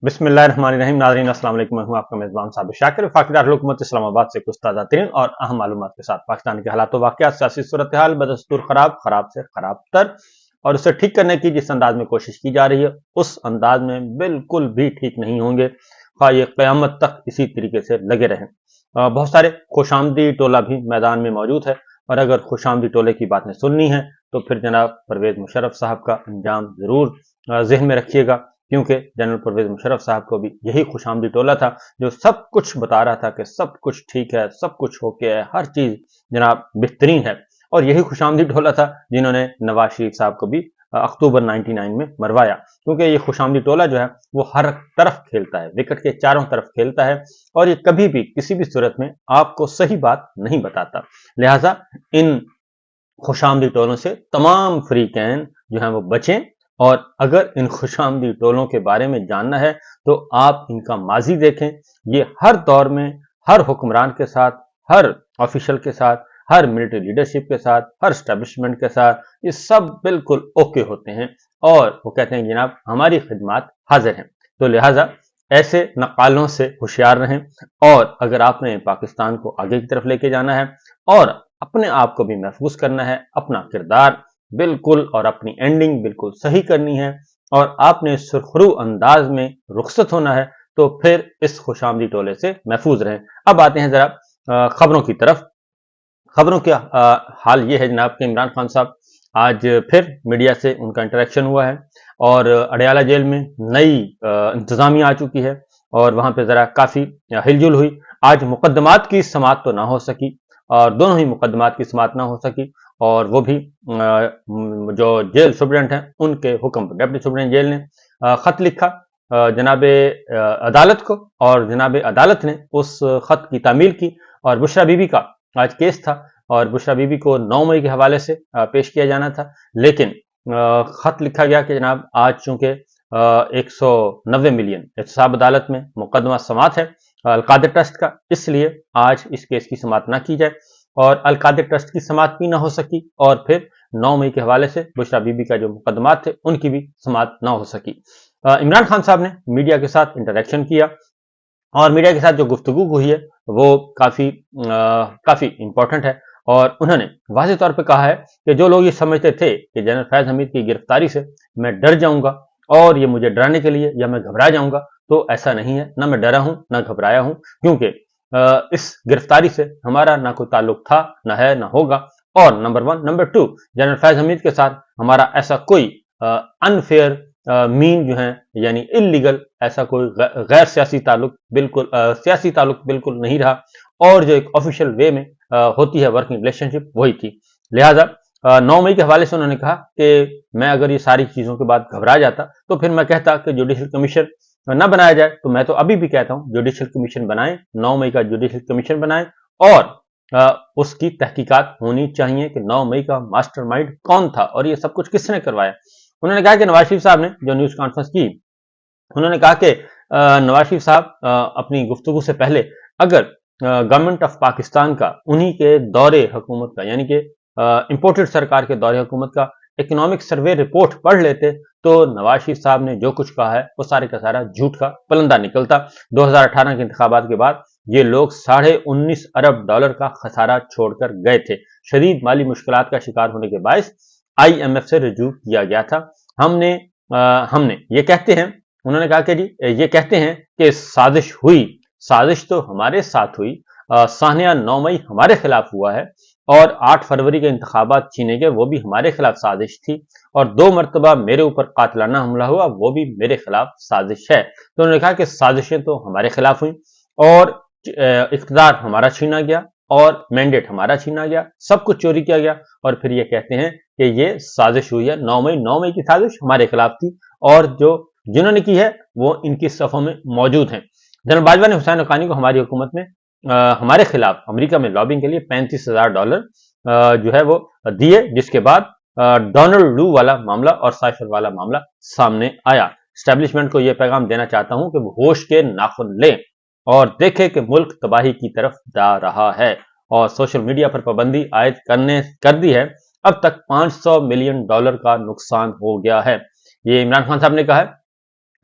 बिस्मिल्लाहिर्रहमानिर्रहीम। नाज़रीन अस्सलाम वालेकुम। मैं हूं आपका मेज़बान साबिर शाकिर। वफाकी दारुल हुकूमत इस्लामाबाद से कुछ ताज़ा तरीन और अहम मालूमात के साथ पाकिस्तान के हालात वाक़यात, सियासी सूरत हाल बदस्तूर खराब से खराब तर, और उसे ठीक करने की जिस अंदाज में कोशिश की जा रही है उस अंदाज में बिल्कुल भी ठीक नहीं होंगे, ख्वाह ये क़यामत तक इसी तरीके से लगे रहें। बहुत सारे खुशामदी टोला भी मैदान में मौजूद है, और अगर खुशामदी टोले की बातें सुननी है तो फिर जनाब परवेज मुशर्रफ साहब का अंजाम जरूर जहन में रखिएगा, क्योंकि जनरल परवेज मुशर्रफ साहब को भी यही खुशामदी टोला था जो सब कुछ बता रहा था कि सब कुछ ठीक है, सब कुछ ओके है, हर चीज जनाब बेहतरीन है। और यही खुशामदी टोला था जिन्होंने नवाज शरीफ साहब को भी अक्टूबर 99 में मरवाया, क्योंकि ये खुशामदी टोला जो है वो हर तरफ खेलता है, विकेट के चारों तरफ खेलता है, और ये कभी भी किसी भी सूरत में आपको सही बात नहीं बताता। लिहाजा इन खुशामदी टोलों से तमाम फ्रीकैन जो हैं वो बचें, और अगर इन खुशामदी टोलों के बारे में जानना है तो आप इनका माजी देखें। ये हर दौर में हर हुक्मरान के साथ, हर ऑफिशियल के साथ, हर मिलिट्री लीडरशिप के साथ, हर स्टैब्लिशमेंट के साथ ये सब बिल्कुल ओके होते हैं, और वो कहते हैं जनाब हमारी खिदमत हाजिर हैं। तो लिहाजा ऐसे नकालों से होशियार रहें, और अगर आपने पाकिस्तान को आगे की तरफ लेके जाना है और अपने आप को भी महफूज करना है, अपना किरदार बिल्कुल और अपनी एंडिंग बिल्कुल सही करनी है, और आपने सुरखरू अंदाज में रुखसत होना है, तो फिर इस खुशामदी टोले से महफूज रहें। अब आते हैं जरा खबरों की तरफ। खबरों का हाल ये है जनाब कि इमरान खान साहब आज फिर मीडिया से उनका इंटरेक्शन हुआ है, और अडयाला जेल में नई इंतजामिया आ चुकी है, और वहां पे जरा काफी हिलजुल हुई। आज मुकदमात की समात तो ना हो सकी, और दोनों ही मुकदमात की समात ना हो सकी, और वो भी जो जेल सुप्रेंट हैं उनके हुक्म पर डिप्टी सुप्रेंट जेल ने खत लिखा जनाब अदालत को, और जनाब अदालत ने उस खत की तामील की। और बुशरा बीबी का आज केस था, और बुशरा बीबी को 9 मई के हवाले से पेश किया जाना था, लेकिन खत लिखा गया कि जनाब आज चूंकि 190 मिलियन एहतसाब अदालत में मुकदमा समात है अलकादिर ट्रस्ट का, इसलिए आज इस केस की समात ना की जाए, और अलकादिर ट्रस्ट की समात भी ना हो सकी, और फिर 9 मई के हवाले से बुशरा बीबी का जो मुकदमात थे उनकी भी समात ना हो सकी। इमरान खान साहब ने मीडिया के साथ इंटरेक्शन किया, और मीडिया के साथ जो गुफ्तगू हुई है वो काफी इंपॉर्टेंट है, और उन्होंने वाज़ेह तौर पे कहा है कि जो लोग ये समझते थे कि जनरल फैज हमीद की गिरफ्तारी से मैं डर जाऊंगा और ये मुझे डराने के लिए या मैं घबरा जाऊंगा, तो ऐसा नहीं है। ना मैं डरा हूं ना घबराया हूं, क्योंकि इस गिरफ्तारी से हमारा ना कोई ताल्लुक था, ना है, ना होगा। और number 1, number 2, general Faiz Hamid के साथ हमारा ऐसा कोई अनफेयर मीन जो है यानी इलीगल ऐसा कोई गैर सियासी ताल्लुक बिल्कुल सियासी ताल्लुक बिल्कुल नहीं रहा, और जो एक ऑफिशियल वे में होती है वर्किंग रिलेशनशिप वही थी। लिहाजा 9 मई के हवाले से उन्होंने कहा कि मैं अगर ये सारी चीजों के बाद घबरा जाता तो फिर मैं कहता कि जुडिशल कमीशन न बनाया जाए, तो मैं तो अभी भी कहता हूं जुडिशल कमीशन बनाएं, 9 मई का जुडिशल कमीशन बनाएं, और उसकी तहकीकात होनी चाहिए कि 9 मई का मास्टरमाइंड कौन था और ये सब कुछ किसने करवाया। उन्होंने कहा कि नवाज शरीफ साहब ने जो न्यूज कॉन्फ्रेंस की, उन्होंने कहा कि नवाज शरीफ साहब अपनी गुफ्तगू से पहले अगर गवर्नमेंट ऑफ पाकिस्तान का उन्हीं के दौरे हुकूमत का यानी कि इंपोर्टेड सरकार के दौरे हुकूमत का इकोनॉमिक सर्वे रिपोर्ट पढ़ लेते, तो नवाज शरीफ साहब ने जो कुछ कहा है वो सारे का सारा झूठ का पलंदा निकलता। 2018 के इंतखाबात के बाद ये लोग $19.5 अरब का खसारा छोड़कर गए थे। शदीद माली मुश्किलात का शिकार होने के बायस IMF से रजू किया गया था। हमने ये कहते हैं, उन्होंने कहा कि जी ये कहते हैं कि साजिश हुई, साजिश तो हमारे साथ हुई। सानिया 9 मई हमारे खिलाफ हुआ है, और 8 फरवरी के इंतखाबात छीने गए वो भी हमारे खिलाफ साजिश थी, और 2 मरतबा मेरे ऊपर कातिलाना हमला हुआ वो भी मेरे खिलाफ साजिश है। तो उन्होंने कहा कि साजिशें तो हमारे खिलाफ हुई, और इख्तियार हमारा छीना गया, और मैंडेट हमारा छीना गया, सब कुछ चोरी किया गया, और फिर ये कहते हैं कि ये साजिश हुई है। 9 मई की साजिश हमारे खिलाफ थी, और जिन्होंने की है वो इनकी सफ़ों में मौजूद हैं। जनरल बाजवा ने हुसैन हक्कानी को हमारी हुकूमत में हमारे खिलाफ अमेरिका में लॉबिंग के लिए $35,000 जो है वो दिए, जिसके बाद डोनाल्ड लू वाला मामला और साइफर वाला मामला सामने आया। स्टैब्लिशमेंट को यह पैगाम देना चाहता हूं कि वो होश के नाखुन लें और देखें कि मुल्क तबाही की तरफ जा रहा है, और सोशल मीडिया पर पाबंदी आयद कर दी है। अब तक $500 मिलियन का नुकसान हो गया है। ये इमरान खान साहब ने कहा है।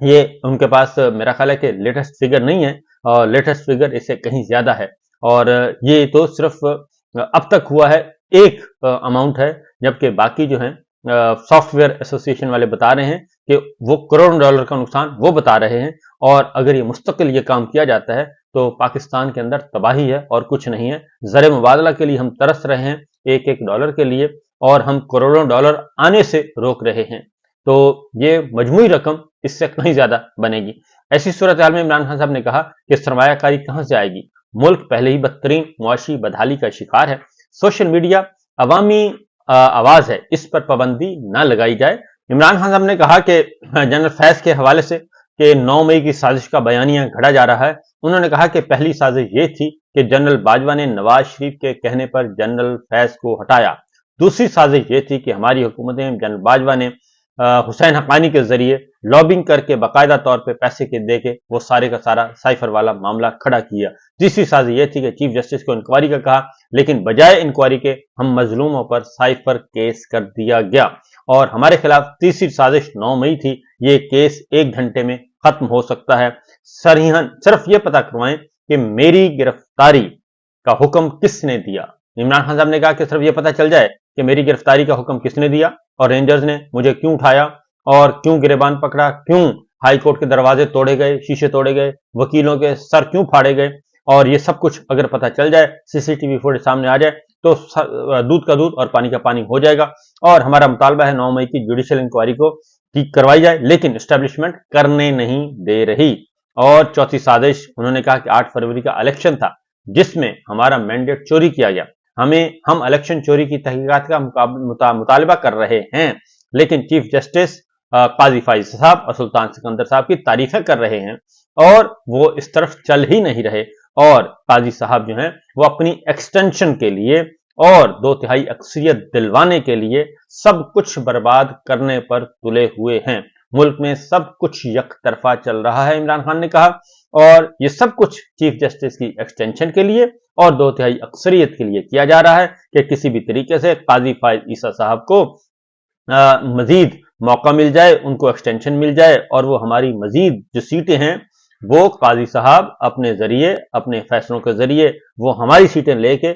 ये उनके पास मेरा ख्याल है कि लेटेस्ट फिगर नहीं है, और लेटेस्ट फिगर इससे कहीं ज्यादा है। और ये तो सिर्फ अब तक हुआ है एक अमाउंट है, जबकि बाकी जो है सॉफ्टवेयर एसोसिएशन वाले बता रहे हैं कि वो करोड़ों डॉलर का नुकसान वो बता रहे हैं। और अगर ये मुस्तकिल ये काम किया जाता है तो पाकिस्तान के अंदर तबाही है और कुछ नहीं है। ज़र मुबादला के लिए हम तरस रहे हैं, एक एक डॉलर के लिए, और हम करोड़ों डॉलर आने से रोक रहे हैं। तो ये मजमूई रकम इससे कहीं ज्यादा बनेगी। ऐसी सूरत हाल में इमरान खान साहब ने कहा कि सरमायाकारी कहां से आएगी, मुल्क पहले ही बदतरीन मुआशी बदहाली का शिकार है, सोशल मीडिया अवामी आवाज है, इस पर पाबंदी ना लगाई जाए। इमरान खान साहब ने कहा कि जनरल फैज के हवाले से कि 9 मई की साजिश का बयानिया घड़ा जा रहा है। उन्होंने कहा कि पहली साजिश ये थी कि जनरल बाजवा ने नवाज शरीफ के कहने पर जनरल फैज को हटाया। दूसरी साजिश ये थी कि हमारी हुकूमत में जनरल बाजवा ने हुसैन हक्कानी के जरिए लॉबिंग करके बाकायदा तौर पे पैसे के दे के वो सारे का सारा साइफर वाला मामला खड़ा किया। तीसरी साजिश ये थी कि चीफ जस्टिस को इंक्वायरी का कहा, लेकिन बजाय इंक्वायरी के हम मजलूमों पर साइफर केस कर दिया गया। और हमारे खिलाफ तीसरी साजिश 9 मई थी, ये केस 1 घंटे में खत्म हो सकता है। सरहिहन सिर्फ ये पता करवाएं कि मेरी गिरफ्तारी का हुक्म किसने दिया। इमरान खान साहब ने कहा कि सिर्फ ये पता चल जाए कि मेरी गिरफ्तारी का हुक्म किसने दिया, और रेंजर्स ने मुझे क्यों उठाया, और क्यों गिरेबान पकड़ा, क्यों हाई कोर्ट के दरवाजे तोड़े गए, शीशे तोड़े गए, वकीलों के सर क्यों फाड़े गए, और ये सब कुछ अगर पता चल जाए, सीसीटीवी फुटेज सामने आ जाए, तो दूध का दूध और पानी का पानी हो जाएगा। और हमारा मुतालबा है 9 मई की जुडिशियल इंक्वायरी को ठीक करवाई जाए, लेकिन एस्टेब्लिशमेंट करने नहीं दे रही। और चौथी साजिश, उन्होंने कहा कि 8 फरवरी का इलेक्शन था जिसमें हमारा मैंडेट चोरी किया गया। हम इलेक्शन चोरी की तहकीकात का मुतालबा कर रहे हैं, लेकिन चीफ जस्टिस काजी फाइज साहब और सुल्तान सिकंदर साहब की तारीफें कर रहे हैं, और वो इस तरफ चल ही नहीं रहे। और काजी साहब जो हैं वो अपनी एक्सटेंशन के लिए और 2/3 अक्सरियत दिलवाने के लिए सब कुछ बर्बाद करने पर तुले हुए हैं। मुल्क में सब कुछ यक तरफा चल रहा है, इमरान खान ने कहा, और ये सब कुछ चीफ जस्टिस की एक्सटेंशन के लिए और 2/3 अक्सरियत के लिए किया जा रहा है कि किसी भी तरीके से काजी फाइज ईसा साहब को मजीद मौका मिल जाए, उनको एक्सटेंशन मिल जाए, और वो हमारी मजीद जो सीटें हैं वो काजी साहब अपने जरिए, अपने फैसलों के जरिए वो हमारी सीटें लेके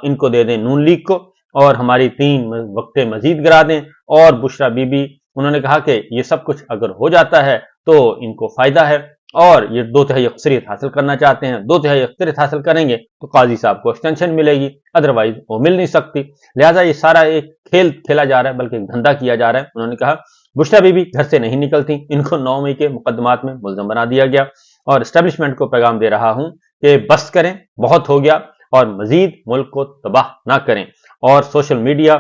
इनको दे दें नून लीग को, और हमारी 3 वक्तें मजीद गिरा दें। और बुशरा बीबी, उन्होंने कहा कि ये सब कुछ अगर हो जाता है तो इनको फायदा है, और ये 2/3 अक्सरियत हासिल करना चाहते हैं। 2/3 अक्सरियत हासिल करेंगे तो काजी साहब को एक्सटेंशन मिलेगी, अदरवाइज वो मिल नहीं सकती। लिहाजा ये सारा एक खेल खेला जा रहा है, बल्कि धंधा किया जा रहा है। उन्होंने कहा बुशरा बीबी घर से नहीं निकलती, इनको 9 मई के मुकदमात में मुलजम बना दिया गया, और एस्टेब्लिशमेंट को पैगाम दे रहा हूं कि बस करें, बहुत हो गया, और मजीद मुल्क को तबाह ना करें। और social media,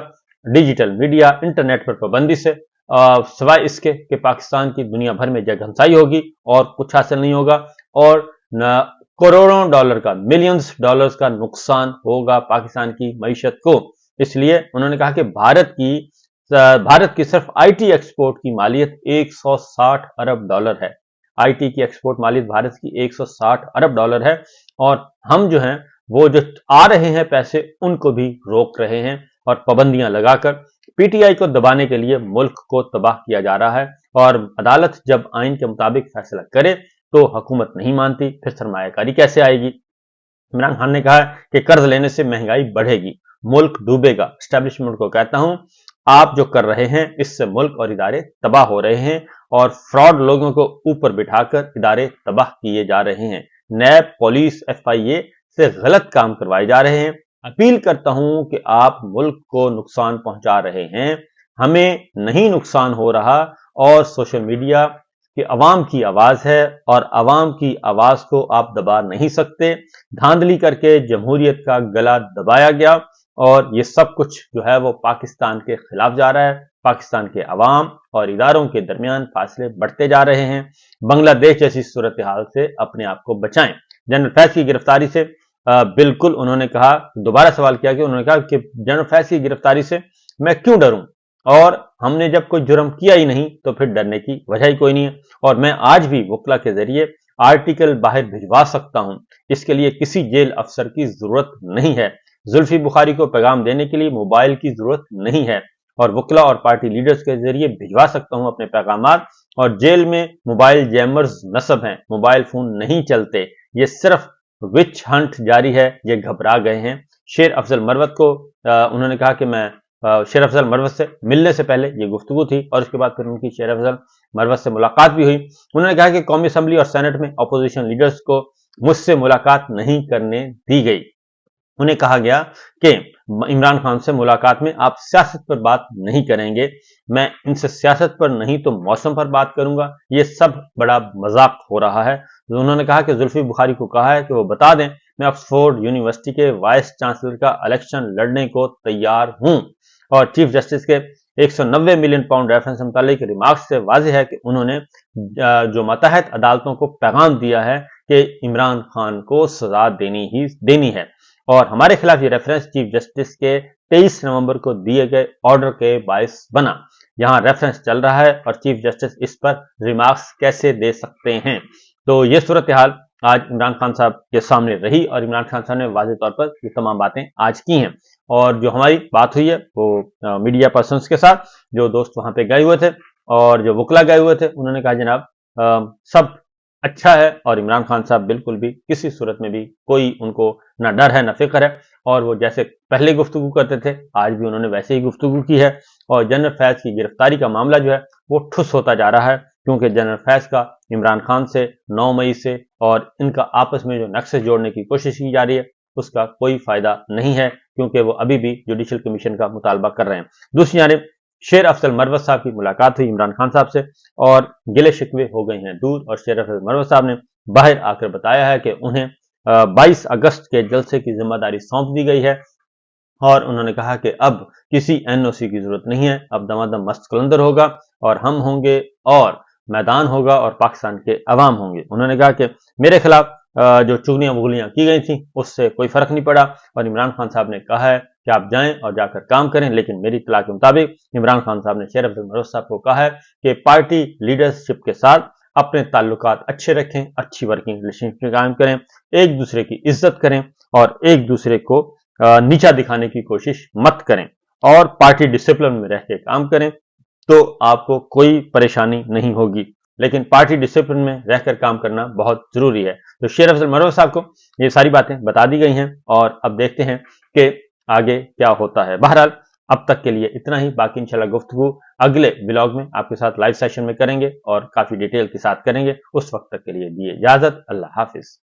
digital media, internet पर पाबंदी से सिवाय इसके कि पाकिस्तान की दुनिया भर में जगहंसाई होगी और कुछ हासिल नहीं होगा, और करोड़ों डॉलर का, मिलियंस डॉलर्स का नुकसान होगा पाकिस्तान की मईशत को। इसलिए उन्होंने कहा कि भारत की सिर्फ आईटी एक्सपोर्ट की मालियत 160 अरब डॉलर है। आईटी की एक्सपोर्ट मालियत भारत की 160 अरब डॉलर है, और हम जो हैं वो जो आ रहे हैं पैसे उनको भी रोक रहे हैं, और पाबंदियां लगाकर पीटीआई को दबाने के लिए मुल्क को तबाह किया जा रहा है। और अदालत जब आइन के मुताबिक फैसला करे तो हुकूमत नहीं मानती, फिर सरमायाकारी कैसे आएगी। इमरान खान ने कहा कि कर्ज लेने से महंगाई बढ़ेगी, मुल्क डूबेगा। एस्टेब्लिशमेंट को कहता हूं, आप जो कर रहे हैं इससे मुल्क और इदारे तबाह हो रहे हैं, और फ्रॉड लोगों को ऊपर बिठाकर इदारे तबाह किए जा रहे हैं। नैब, पुलिस, एफआईए से गलत काम करवाए जा रहे हैं। अपील करता हूं कि आप मुल्क को नुकसान पहुंचा रहे हैं, हमें नहीं नुकसान हो रहा। और सोशल मीडिया कि अवाम की आवाज है, और अवाम की आवाज को आप दबा नहीं सकते। धांधली करके जमहूरियत का गला दबाया गया, और ये सब कुछ जो है वो पाकिस्तान के खिलाफ जा रहा है। पाकिस्तान के अवाम और इदारों के दरमियान फासले बढ़ते जा रहे हैं। बांग्लादेश जैसी सूरत हाल से अपने आप को बचाएं। जनरल फैज की गिरफ्तारी से बिल्कुल उन्होंने कहा, दोबारा सवाल किया कि उन्होंने कहा कि जनरल फैज की गिरफ्तारी से मैं क्यों डरूं, और हमने जब कोई जुर्म किया ही नहीं तो फिर डरने की वजह ही कोई नहीं है। और मैं आज भी वकला के जरिए आर्टिकल बाहर भिजवा सकता हूं, इसके लिए किसी जेल अफसर की जरूरत नहीं है। जुल्फी बुखारी को पैगाम देने के लिए मोबाइल की जरूरत नहीं है, और वकला और पार्टी लीडर्स के जरिए भिजवा सकता हूं अपने पैगाम, اور جیل میں موبائل جیمرز نصب ہیں، موبائل فون نہیں چلتے، یہ صرف وچ ہنٹ جاری ہے، یہ گھبرا گئے ہیں۔ شیر افضل مروت کو انہوں نے کہا کہ میں شیر افضل مروت سے ملنے سے پہلے یہ گفتگو تھی اور اس کے بعد پھر ان کی شیر افضل مروت سے ملاقات بھی ہوئی۔ انہوں نے کہا کہ قومی اسمبلی اور سینٹ میں اپوزیشن لیڈرز کو مجھ سے ملاقات نہیں کرنے دی گئی۔ انہیں کہا گیا کہ عمران خان سے ملاقات میں آپ سیاست پر بات نہیں کریں گے، میں ان سے سیاست پر نہیں تو موسم پر بات کروں گا، یہ سب بڑا مذاق ہو رہا ہے۔ انہوں نے کہا کہ زلفی بخاری کو کہا ہے کہ وہ بتا دیں میں آکسفورڈ یونیورسٹی کے وائس چانسلر کا الیکشن لڑنے کو تیار ہوں، اور چیف جسٹس کے 190 ملین پاؤنڈ ریفرنس سے متعلق ریمارکس سے واضح ہے کہ انہوں نے جو ماتحت عدالتوں کو پیغام دیا ہے کہ عمران خان کو سزا دینی ہے، اور ہمارے خلاف یہ ریفرنس چیف جسٹس کے 23 نومبر کو دیے گئے آرڈر کے باعث بنا۔ یہاں ریفرنس چل رہا ہے اور چیف جسٹس اس پر ریمارکس کیسے دے سکتے ہیں؟ تو یہ صورتحال آج عمران خان صاحب کے سامنے رہی اور عمران خان صاحب نے واضح طور پر یہ تمام باتیں آج کی ہیں، اور جو ہماری بات ہوئی ہے وہ میڈیا پرسنز کے ساتھ، جو دوست وہاں پہ گئے ہوئے تھے اور جو وکلا گئے ہوئے تھے، انہوں نے کہا جناب سب اچھا ہے، اور عمران خان صاحب بالکل بھی کسی صورت میں بھی کوئی ان کو نہ ڈر ہے نہ فکر ہے، اور وہ جیسے پہلے گفتگو کرتے تھے آج بھی انہوں نے ویسے ہی گفتگو کی ہے، اور جنرل فیض کی گرفتاری کا معاملہ جو ہے وہ ٹھس ہوتا جا رہا ہے، کیونکہ جنرل فیض کا عمران خان سے 9 مئی سے اور ان کا آپس میں جو نکسے جوڑنے کی کوشش کی جا رہی ہے اس کا کوئی فائدہ نہیں ہے، کیونکہ وہ ابھی بھی جوڈیشل کمیشن کا مطالبہ کر رہے ہیں۔ دوسری جانب شیر افضل مروت صاحب کی ملاقات ہوئی عمران خان صاحب سے اور گلے شکوے ہو گئے ہیں دور، اور شیر افضل مروت صاحب نے باہر آ کر بتایا ہے کہ انہیں 22 اگست کے جلسے کی ذمہ داری سونپ دی گئی ہے، اور انہوں نے کہا کہ اب کسی این او سی کی ضرورت نہیں ہے، اب دمادم مست قلندر ہوگا اور ہم ہوں گے اور میدان ہوگا اور پاکستان کے عوام ہوں گے۔ انہوں نے کہا کہ میرے خلاف جو چغلیاں مغلیاں کی گئی تھیں اس سے کوئی فرق نہیں پڑا، اور عمران خان صاحب نے کہا ہے کہ آپ جائیں اور جا کر کام کریں، لیکن میری اطلاع کے مطابق عمران خان صاحب نے شیر افضل مروت صاحب کو کہا ہے کہ پارٹی لیڈرشپ کے ساتھ اپنے تعلقات اچھے رکھیں، اچھی ورکنگ ریلیشن قائم کریں، ایک دوسرے کی عزت کریں اور ایک دوسرے کو نیچا دکھانے کی کوشش مت کریں، اور پارٹی ڈسپلن میں رہ کے کام کریں تو آپ کو کوئی پریشانی نہیں ہوگی، لیکن پارٹی ڈسپلن میں رہ کر کام کرنا بہت ضروری ہے۔ تو شیر افضل مروت صاحب کو یہ ساری باتیں بتا دی گئی ہیں، اور اب دیکھتے ہیں کہ آگے کیا ہوتا ہے۔ بہرحال اب تک کے لیے اتنا ہی، باقی انشاءاللہ گفتگو اگلے ولاگ میں آپ کے ساتھ لائیو سیشن میں کریں گے اور کافی ڈیٹیل کے ساتھ کریں گے۔ اس وقت تک کے لیے دیے اجازت، اللہ حافظ۔